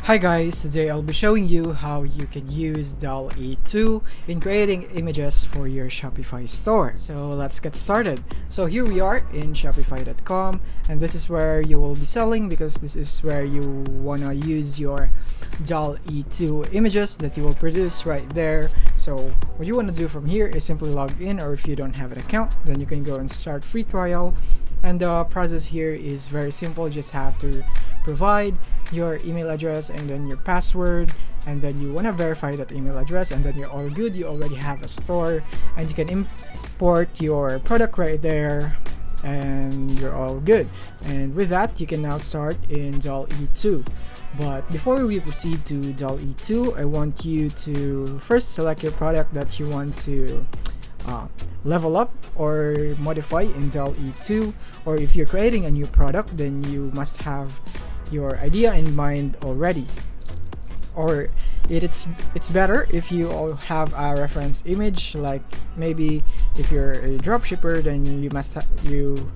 Hi guys, today I'll be showing you how you can use Dall-E 2 in creating images for your Shopify store. So let's get started. So here we are in Shopify.com, and this is where you will be selling because this is where you wanna use your Dall-E 2 images that you will produce right there. So what you wanna do from here is simply log in, or if you don't have an account, then you can go and start free trial. And the process here is very simple. You just have to provide your email address and then your password, and then you want to verify that email address, and then you're all good. You already have a store and you can import your product right there, and you're all good. And with that, you can now start in Dall-E 2. But before we proceed to Dall-E 2, I want you to first select your product that you want to level up or modify in Dall-E 2. Or if you're creating a new product, then you must have your idea in mind already. Or it's better if you all have a reference image, like maybe if you're a dropshipper, then you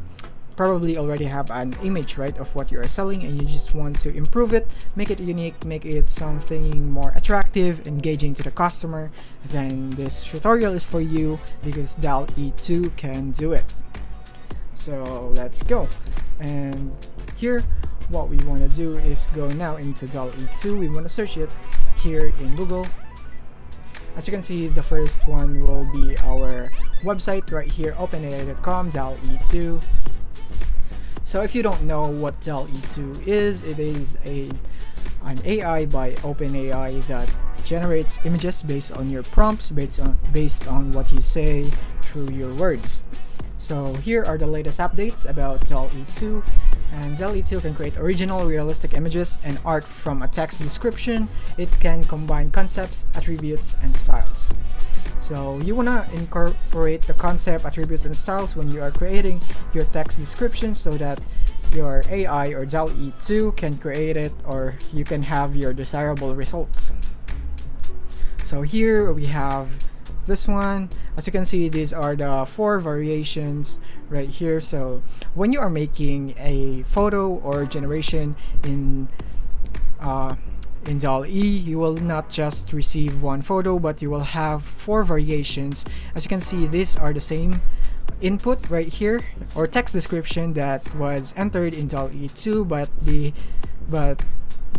probably already have an image, right, of what you are selling, and you just want to improve it, make it unique, make it something more attractive, engaging to the customer. Then this tutorial is for you because Dall-E 2 can do it. So let's go. And here what we want to do is go now into Dall-E 2. We want to search it here in Google. As you can see, the first one will be our website right here, openai.com, Dall-E 2. So if you don't know what Dall-E 2 is, it is an AI by OpenAI that generates images based on your prompts, based on what you say through your words. So here are the latest updates about Dall-E 2. And Dall-E 2 can create original, realistic images and art from a text description. It can combine concepts, attributes, and styles. So you want to incorporate the concept, attributes, and styles when you are creating your text description so that your AI or Dall-E 2 can create it, or you can have your desirable results. So here we have this one. As you can see, these are the 4 variations right here. So when you are making a photo or generation in Dall-E, you will not just receive one photo, but you will have 4 variations. As you can see, these are the same input right here, or text description that was entered in Dall-E 2, but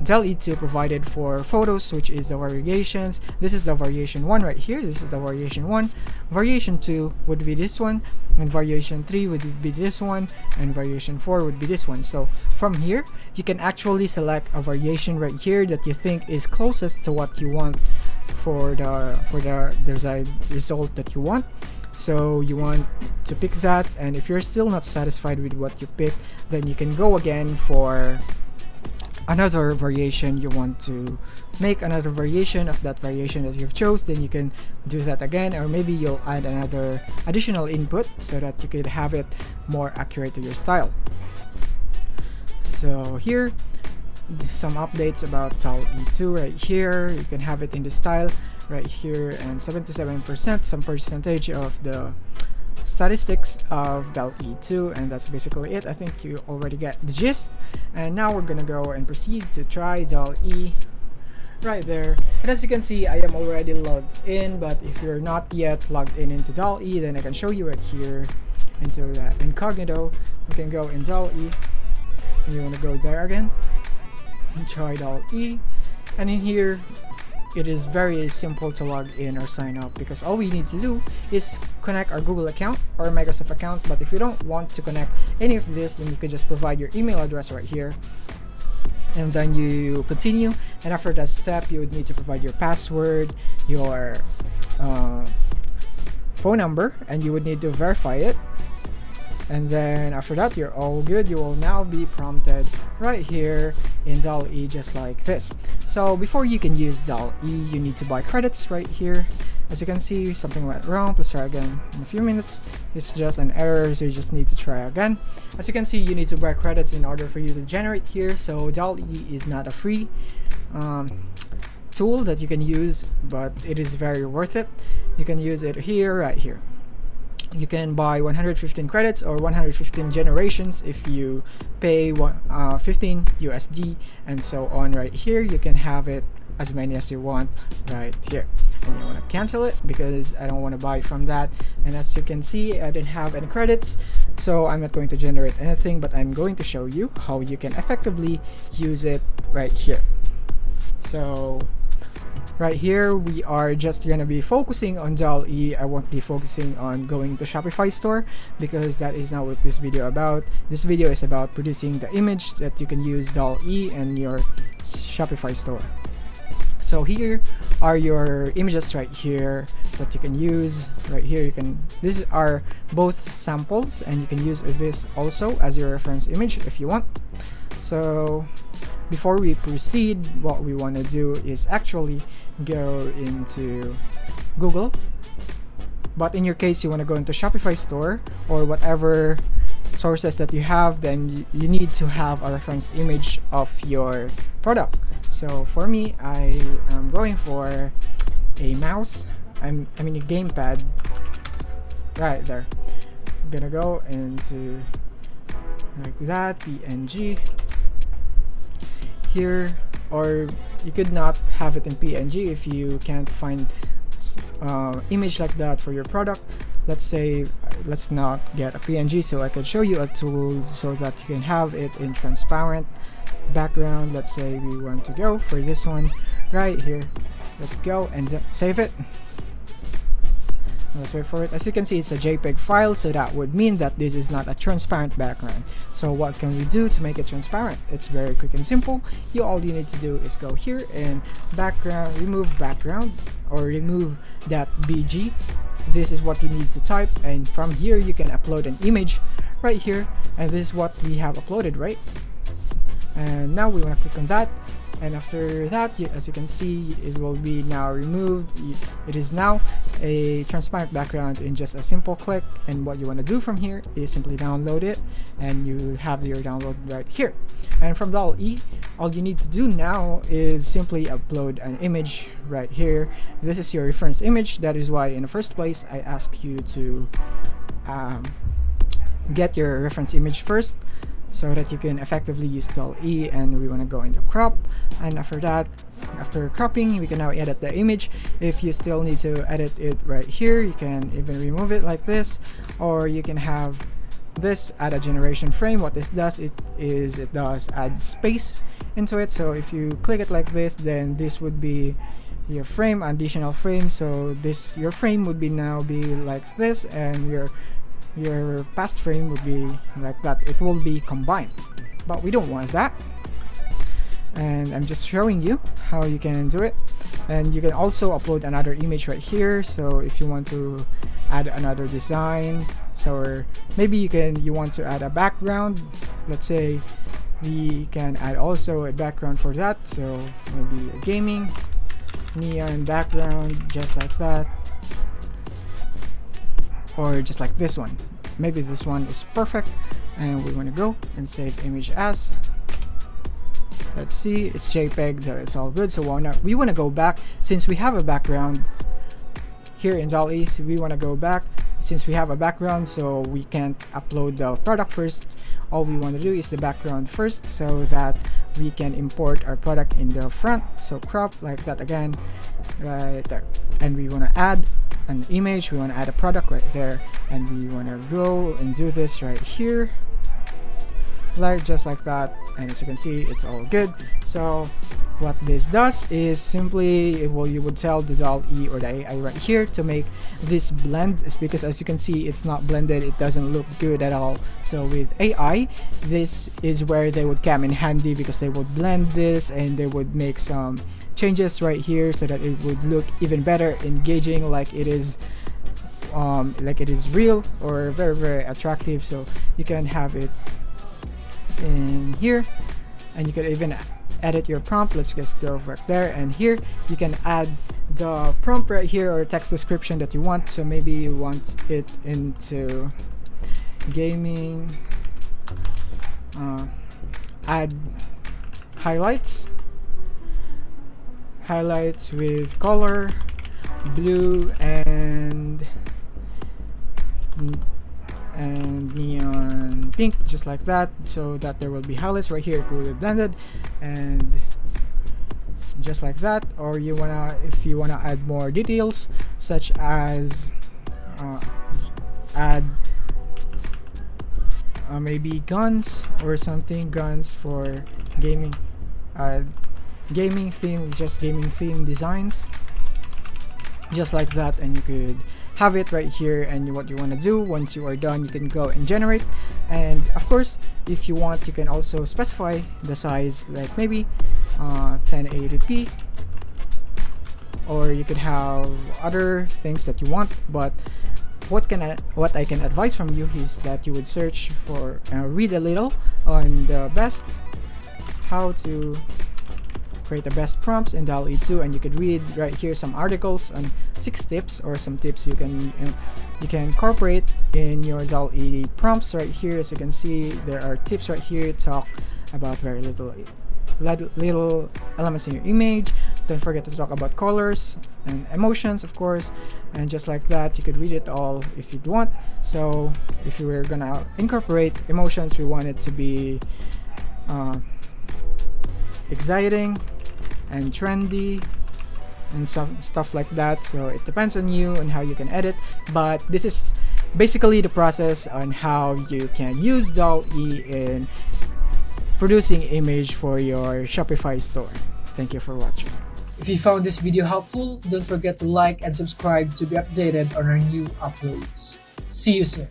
Dall-E 2 provided for photos, which is the variations. This is the variation 1 right here. This is the variation 1. Variation 2 would be this one, and variation 3 would be this one, and variation 4 would be this one. So from here, you can actually select a variation right here that you think is closest to what you want for the desired result that you want. So you want to pick that, and if you're still not satisfied with what you picked, then you can go again for another variation. You want to make another variation of that variation that you've chose, then you can do that again, or maybe you'll add another additional input so that you could have it more accurate to your style. So here, some updates about Dall-E 2 right here. You can have it in the style right here, and 77%, some percentage of the statistics of Dall-E 2, and that's basically it. I think you already get the gist. And now we're gonna go and proceed to try Dall-E right there. And as you can see, I am already logged in, but if you're not yet logged in into Dall-E, then I can show you right here into that incognito. We can go in Dall-E, and you want to go there again and try Dall-E, and in here it is very simple to log in or sign up, because all we need to do is connect our Google account or Microsoft account. But if you don't want to connect any of this, then you could just provide your email address right here, and then you continue. And after that step, you would need to provide your password, your phone number, and you would need to verify it. And then after that, you're all good. You will now be prompted right here in Dall-E just like this. So before you can use Dall-E, you need to buy credits right here. As you can see, something went wrong. Let's try again in a few minutes. It's just an error, so you just need to try again. As you can see, you need to buy credits in order for you to generate here. So Dall-E is not a free tool that you can use, but it is very worth it. You can use it here, right here. You can buy 115 credits or 115 generations if you pay 15 USD and so on. Right here you can have it as many as you want right here, and you want to cancel it because I don't want to buy from that. And as you can see, I didn't have any credits, so I'm not going to generate anything, but I'm going to show you how you can effectively use it right here. So right here we are just gonna be focusing on Dall-E. I won't be focusing on going to Shopify store because that is not what this video about. This video is about producing the image that you can use Dall-E in your Shopify store. So here are your images right here that you can use. Right here you can, these are both samples, and you can use this also as your reference image if you want. So before we proceed, what we want to do is actually go into Google, but in your case you want to go into Shopify store or whatever sources that you have. Then you need to have a reference image of your product. So for me, I am going for a mouse. I mean a gamepad right there. I'm gonna go into like that PNG here, or you could not have it in PNG if you can't find image like that for your product. Let's say let's not get a PNG, so I could show you a tool so that you can have it in transparent background. Let's say we want to go for this one right here. Let's go and save it. Let's wait for it. As you can see, it's a JPEG file, so that would mean that this is not a transparent background. So what can we do to make it transparent? It's very quick and simple. All you need to do is go here and background, remove background, or remove that BG. This is what you need to type, and from here you can upload an image right here, and this is what we have uploaded, right? And now we want to click on that, and after that, as you can see, it will be now removed. It is now a transparent background in just a simple click. And what you want to do from here is simply download it, and you have your download right here. And from Dall-E, all you need to do now is simply upload an image right here. This is your reference image. That is why in the first place I ask you to get your reference image first, so that you can effectively use Dall-E. And we want to go into crop, and after that, after cropping, we can now edit the image. If you still need to edit it right here, you can even remove it like this, or you can have this add a generation frame. What this does, it does add space into it. So if you click it like this, then this would be your frame, additional frame. So this, your frame would be now be like this, and your past frame would be like that. It will be combined, but we don't want that, and I'm just showing you how you can do it. And you can also upload another image right here. So if you want to add another design, so maybe you want to add a background. Let's say we can add also a background for that, so maybe a gaming neon background, just like that, or just like this one. Maybe this one is perfect, and we want to go and save image as. Let's see, it's JPEG, so it's all good. So we want to go back, since we have a background here in Dall-E. So we want to go back since we have a background, so we can't upload the product first. All we want to do is the background first, so that we can import our product in the front. So crop like that again, right there. And we want to add an image, we want to add a product right there, and we want to go and do this right here, like just like that. And as you can see, it's all good. So what this does is simply you would tell the Dall-E or the AI right here to make this blend. It's because as you can see, it's not blended, it doesn't look good at all. So with AI, this is where they would come in handy, because they would blend this and they would make some changes right here so that it would look even better, engaging, like it is real, or very, very attractive. So you can have it in here, and you can even edit your prompt. Let's just go right there, and here you can add the prompt right here, or text description that you want. So maybe you want it into gaming, add highlights with color blue and and neon pink, just like that, so that there will be highlights right here. It will be blended, and just like that. Or if you wanna add more details, such as add maybe guns or something, guns for gaming, gaming theme, just gaming theme designs, just like that. And you could have it right here, and what you want to do once you are done, you can go and generate. And of course, if you want, you can also specify the size, like maybe 1080p, or you could have other things that you want. But what I can advise from you is that you would search for, read a little on the best, how to create the best prompts in Dall-E 2, and you could read right here some articles on 6 tips, or some tips you can incorporate in your Dall-E prompts. Right here, as you can see, there are tips right here talk about very little elements in your image. Don't forget to talk about colors and emotions, of course, and just like that. You could read it all if you'd want. So if you were gonna incorporate emotions, we want it to be exciting and trendy and some stuff like that. So it depends on you and how you can edit, but this is basically the process on how you can use Dall-E in producing image for your Shopify store. Thank you for watching. If you found this video helpful, don't forget to like and subscribe to be updated on our new uploads. See you soon.